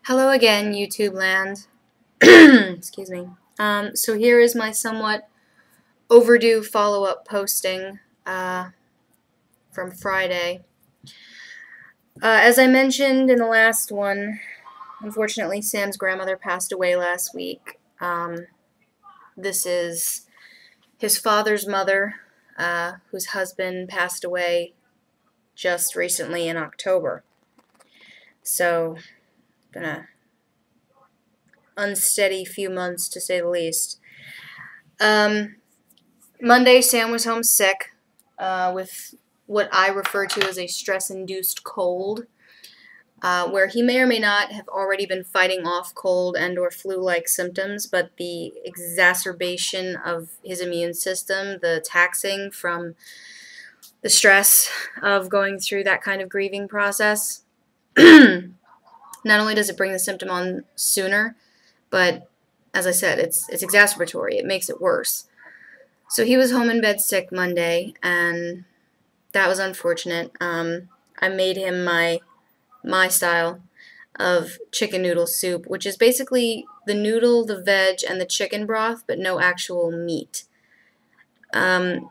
Hello again, YouTube land. Excuse me. So here is my somewhat overdue follow-up posting from Friday. As I mentioned in the last one, unfortunately Sam's grandmother passed away last week. This is his father's mother, whose husband passed away just recently in October. So, been a unsteady few months to say the least. Monday, Sam was home sick with what I refer to as a stress-induced cold, where he may or may not have already been fighting off cold and or flu-like symptoms, but the exacerbation of his immune system, the taxing from the stress of going through that kind of grieving process, not only does it bring the symptom on sooner, but as I said, it's exacerbatory. It makes it worse. So he was home in bed sick Monday, and that was unfortunate. I made him my style of chicken noodle soup, which is basically the noodle, the veg, and the chicken broth, but no actual meat.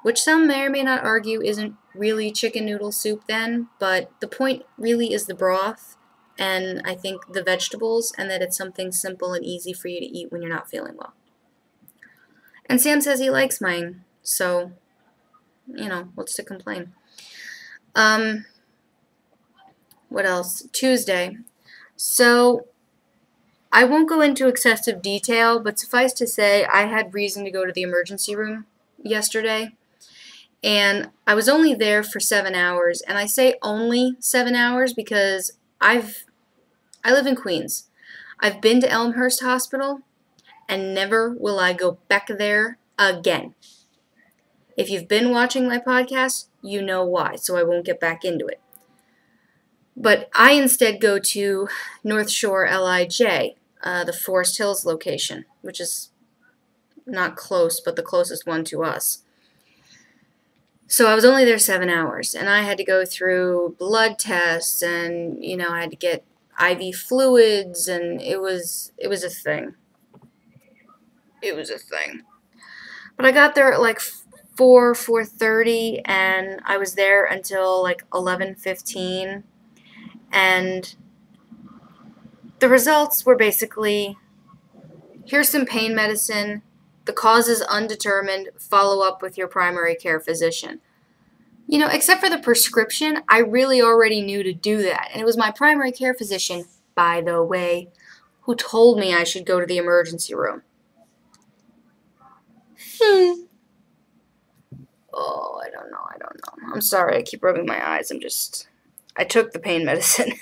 Which some may or may not argue isn't really chicken noodle soup then, but the point really is the broth, and I think the vegetables, and that it's something simple and easy for you to eat when you're not feeling well. And Sam says he likes mine, so, you know, what's to complain? What else? Tuesday. So, I won't go into excessive detail, but suffice to say, I had reason to go to the emergency room yesterday, and I was only there for 7 hours, and I say only 7 hours because I live in Queens. I've been to Elmhurst Hospital, and never will I go back there again. If you've been watching my podcast, you know why, so I won't get back into it. But I instead go to North Shore LIJ, the Forest Hills location, which is not close, but the closest one to us. So I was only there 7 hours, and I had to go through blood tests, and, you know, I had to get IV fluids, and it was a thing. It was a thing. But I got there at like 4:30, and I was there until like 11:15, and the results were basically, here's some pain medicine, the cause is undetermined, follow up with your primary care physician. You know, except for the prescription, I really already knew to do that, and it was my primary care physician, by the way, who told me I should go to the emergency room. Oh, I don't know. I'm sorry, I keep rubbing my eyes. I took the pain medicine.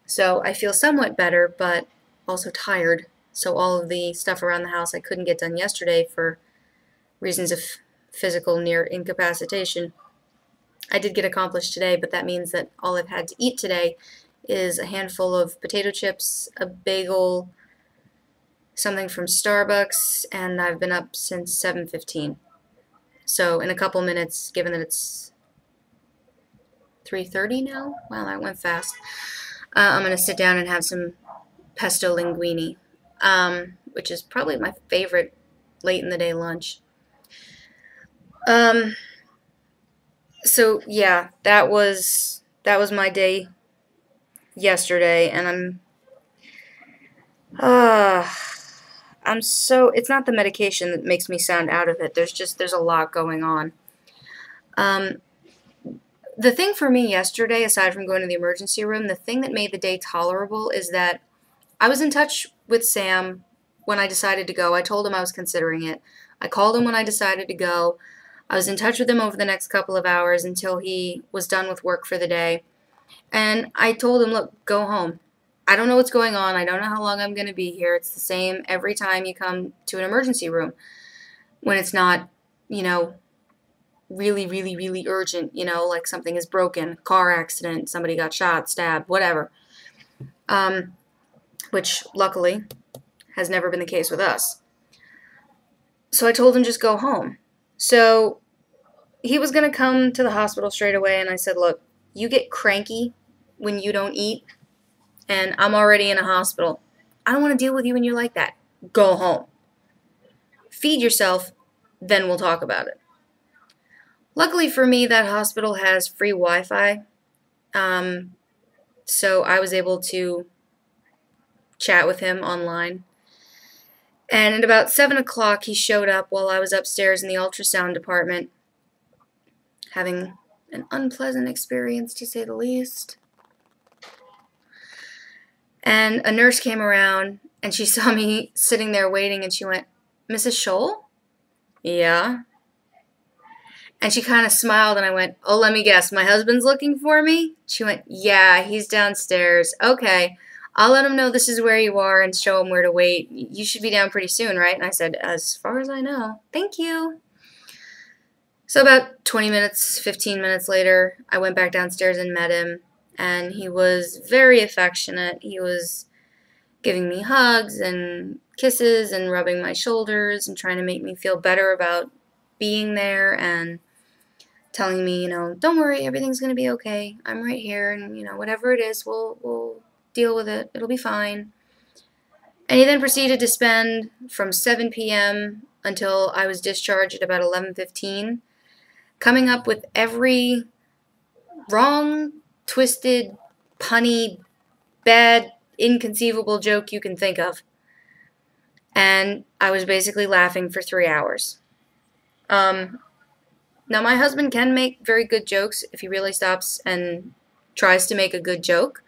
So I feel somewhat better, but also tired. So all of the stuff around the house I couldn't get done yesterday for reasons of physical near incapacitation, I did get accomplished today, but that means that all I've had to eat today is a handful of potato chips, a bagel, something from Starbucks, and I've been up since 7:15. So in a couple minutes, given that it's 3:30 now, wow, that went fast, I'm going to sit down and have some pesto linguine, which is probably my favorite late in the day lunch. So yeah, that was my day yesterday, and it's not the medication that makes me sound out of it. There's a lot going on. The thing for me yesterday, aside from going to the emergency room, the thing that made the day tolerable is that I was in touch with Sam when I decided to go. I told him I was considering it. I called him when I decided to go. I was in touch with him over the next couple of hours until he was done with work for the day. And I told him, look, go home. I don't know what's going on. I don't know how long I'm going to be here. It's the same every time you come to an emergency room when it's not, you know, really, really, really urgent, you know, like something is broken, car accident, somebody got shot, stabbed, whatever. Which, luckily, has never been the case with us. So I told him just go home. So he was going to come to the hospital straight away, and I said, look, you get cranky when you don't eat, and I'm already in a hospital. I don't want to deal with you when you're like that. Go home. Feed yourself, then we'll talk about it. Luckily for me, that hospital has free Wi-Fi, so I was able to chat with him online. And at about 7 o'clock, he showed up while I was upstairs in the ultrasound department, having an unpleasant experience, to say the least. And a nurse came around, and she saw me sitting there waiting, and she went, "Mrs. Scholl?" "Yeah." And she kind of smiled, and I went, "Oh, let me guess, my husband's looking for me?" She went, "Yeah, he's downstairs." "Okay, I'll let him know this is where you are and show him where to wait. You should be down pretty soon, right?" And I said, "As far as I know." "Thank you." So about 20 minutes, 15 minutes later, I went back downstairs and met him, and he was very affectionate. He was giving me hugs and kisses and rubbing my shoulders and trying to make me feel better about being there and telling me, "Don't worry, everything's going to be okay. I'm right here, and, whatever it is, we'll deal with it. It'll be fine." And he then proceeded to spend from 7 p.m. until I was discharged at about 11:15 coming up with every wrong, twisted, punny, bad, inconceivable joke you can think of. And I was basically laughing for 3 hours. Now, my husband can make very good jokes if he really stops and tries to make a good joke.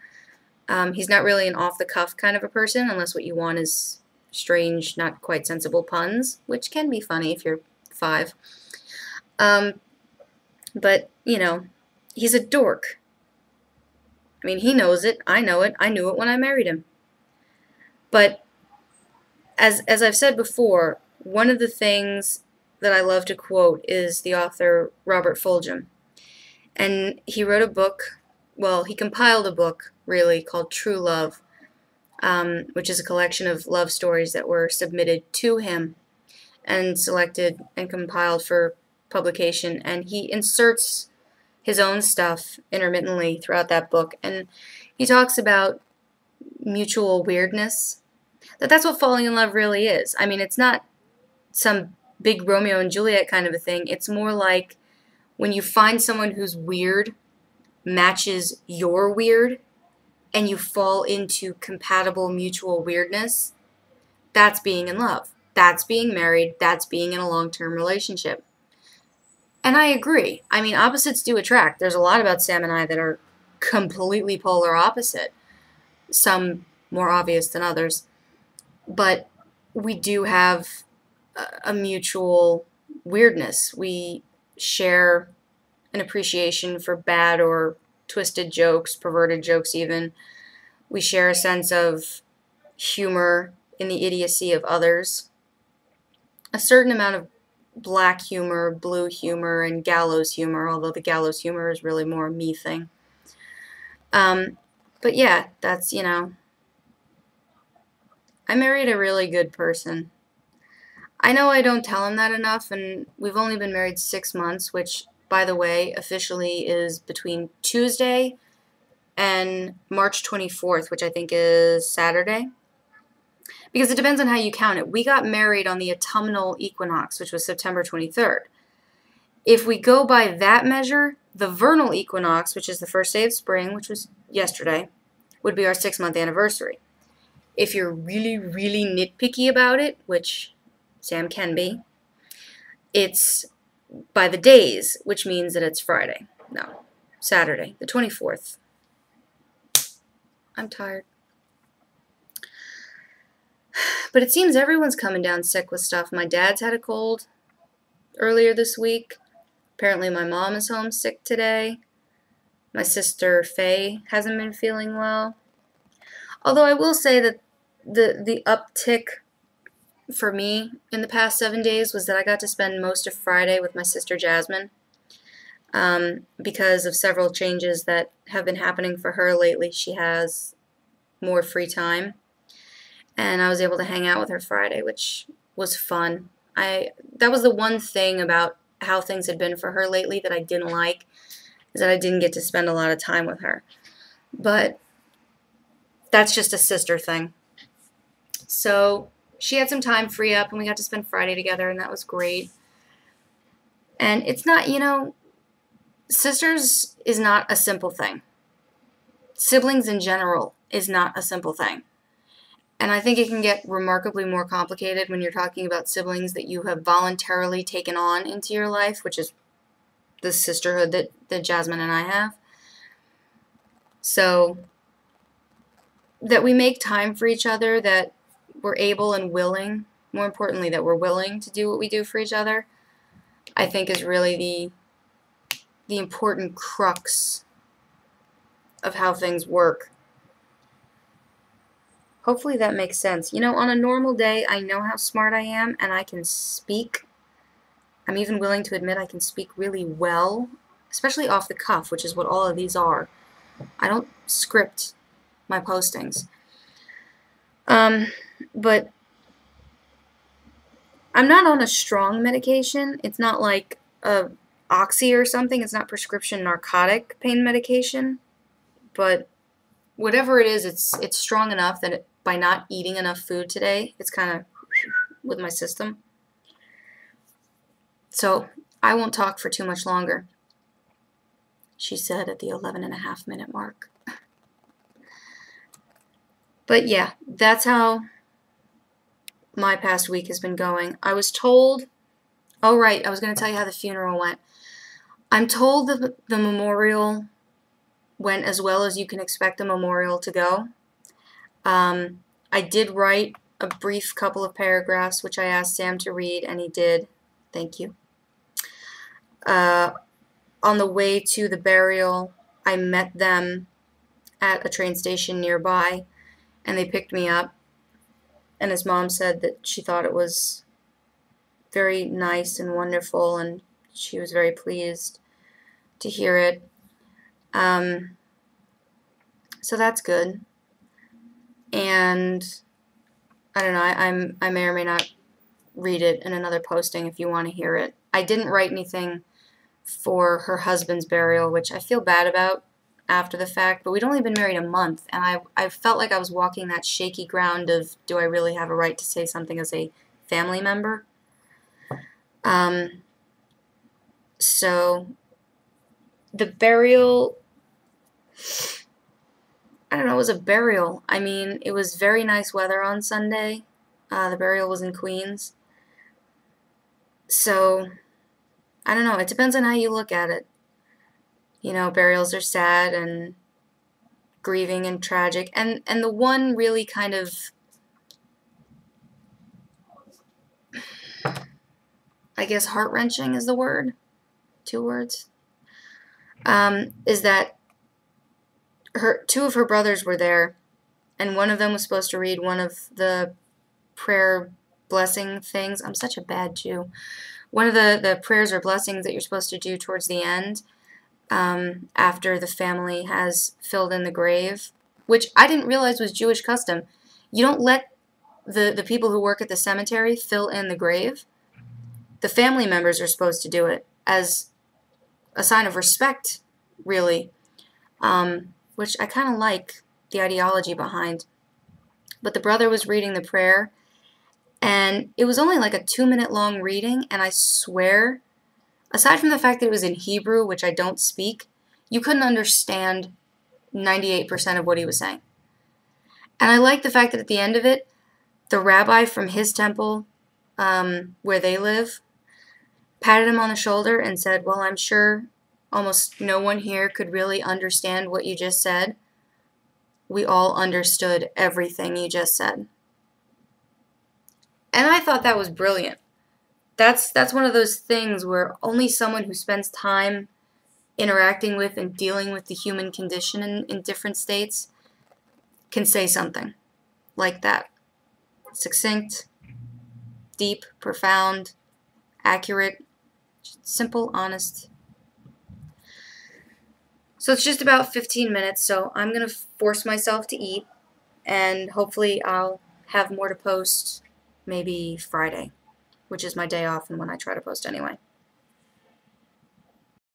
He's not really an off-the-cuff kind of a person, unless what you want is strange, not quite sensible puns, which can be funny if you're 5. But, he's a dork. I mean, he knows it. I know it. I knew it when I married him. But as I've said before, one of the things that I love to quote is the author Robert Fulghum. And he wrote a book, well, he compiled a book, really, called True Love, which is a collection of love stories that were submitted to him and selected and compiled for publication. And he inserts his own stuff intermittently throughout that book. And he talks about mutual weirdness. That's what falling in love really is. I mean, it's not some big Romeo and Juliet kind of a thing. It's more like when you find someone who's weird, matches your weird, and you fall into compatible mutual weirdness, that's being in love. That's being married. That's being in a long-term relationship. And I agree. I mean, opposites do attract. There's a lot about Sam and I that are completely polar opposite. Some more obvious than others. But we do have a mutual weirdness. We share an appreciation for bad or twisted jokes, perverted jokes even. We share a sense of humor in the idiocy of others. A certain amount of black humor, blue humor, and gallows humor, although the gallows humor is really more a me thing. But yeah, that's, I married a really good person. I know I don't tell him that enough, and we've only been married 6 months, which, by the way, officially is between Tuesday and March 24th, which I think is Saturday. Because it depends on how you count it. We got married on the autumnal equinox, which was September 23rd. If we go by that measure, the vernal equinox, which is the first day of spring, which was yesterday, would be our 6-month anniversary. If you're really, really nitpicky about it, which Sam can be, it's by the days, which means that it's Friday. No, Saturday, the 24th. I'm tired. But it seems everyone's coming down sick with stuff. My dad's had a cold earlier this week. Apparently my mom is home sick today. My sister Faye hasn't been feeling well. Although I will say that the uptick for me in the past 7 days was that I got to spend most of Friday with my sister Jasmine because of several changes that have been happening for her lately. She has more free time, and I was able to hang out with her Friday, which was fun. That was the one thing about how things had been for her lately that I didn't like, is that I didn't get to spend a lot of time with her. But that's just a sister thing. So she had some time free up, and we got to spend Friday together, and that was great. And it's not, sisters is not a simple thing. Siblings in general is not a simple thing. And I think it can get remarkably more complicated when you're talking about siblings that you have voluntarily taken on into your life, which is the sisterhood that Jasmine and I have. So that we make time for each other, that we're able and willing, more importantly, that we're willing to do what we do for each other, I think is really the important crux of how things work. Hopefully that makes sense. On a normal day, I know how smart I am, and I can speak. I'm even willing to admit I can speak really well, especially off the cuff, which is what all of these are. I don't script my postings. But I'm not on a strong medication. It's not like a Oxy or something. It's not prescription narcotic pain medication. But whatever it is, it's strong enough that by not eating enough food today, it's kind of with my system. So I won't talk for too much longer, she said at the 11.5-minute mark. But yeah, that's how my past week has been going. I was told, oh right, I was going to tell you how the funeral went. I'm told that the memorial went as well as you can expect a memorial to go. I did write a brief couple of paragraphs, which I asked Sam to read, and he did. Thank you. On the way to the burial, I met them at a train station nearby, and they picked me up. And his mom said that she thought it was very nice and wonderful, and she was very pleased to hear it. So that's good. And I don't know, I may or may not read it in another posting if you want to hear it. I didn't write anything for her husband's burial, which I feel bad about after the fact, but we'd only been married a month, and I felt like I was walking that shaky ground of, do I really have a right to say something as a family member? So the burial, I don't know, it was a burial. I mean, it was very nice weather on Sunday. The burial was in Queens. So, I don't know, it depends on how you look at it. Burials are sad and grieving and tragic. And the one really kind of, I guess heart-wrenching is the word. 2 words. Is that two of her brothers were there, and one of them was supposed to read one of the prayer blessing things. I'm such a bad Jew. One of the prayers or blessings that you're supposed to do towards the end, after the family has filled in the grave, which I didn't realize was Jewish custom. You don't let the people who work at the cemetery fill in the grave. The family members are supposed to do it as a sign of respect, really, which I kind of like the ideology behind. But the brother was reading the prayer, and it was only like a 2-minute long reading, and I swear, aside from the fact that it was in Hebrew, which I don't speak, you couldn't understand 98% of what he was saying. And I like the fact that at the end of it, the rabbi from his temple, where they live, patted him on the shoulder and said, well, I'm sure almost no one here could really understand what you just said. We all understood everything you just said. And I thought that was brilliant. That's one of those things where only someone who spends time interacting with and dealing with the human condition in different states can say something like that. Succinct, deep, profound, accurate, simple, honest. So it's just about 15 minutes, so I'm going to force myself to eat, and hopefully I'll have more to post maybe Friday, which is my day off and when I try to post anyway.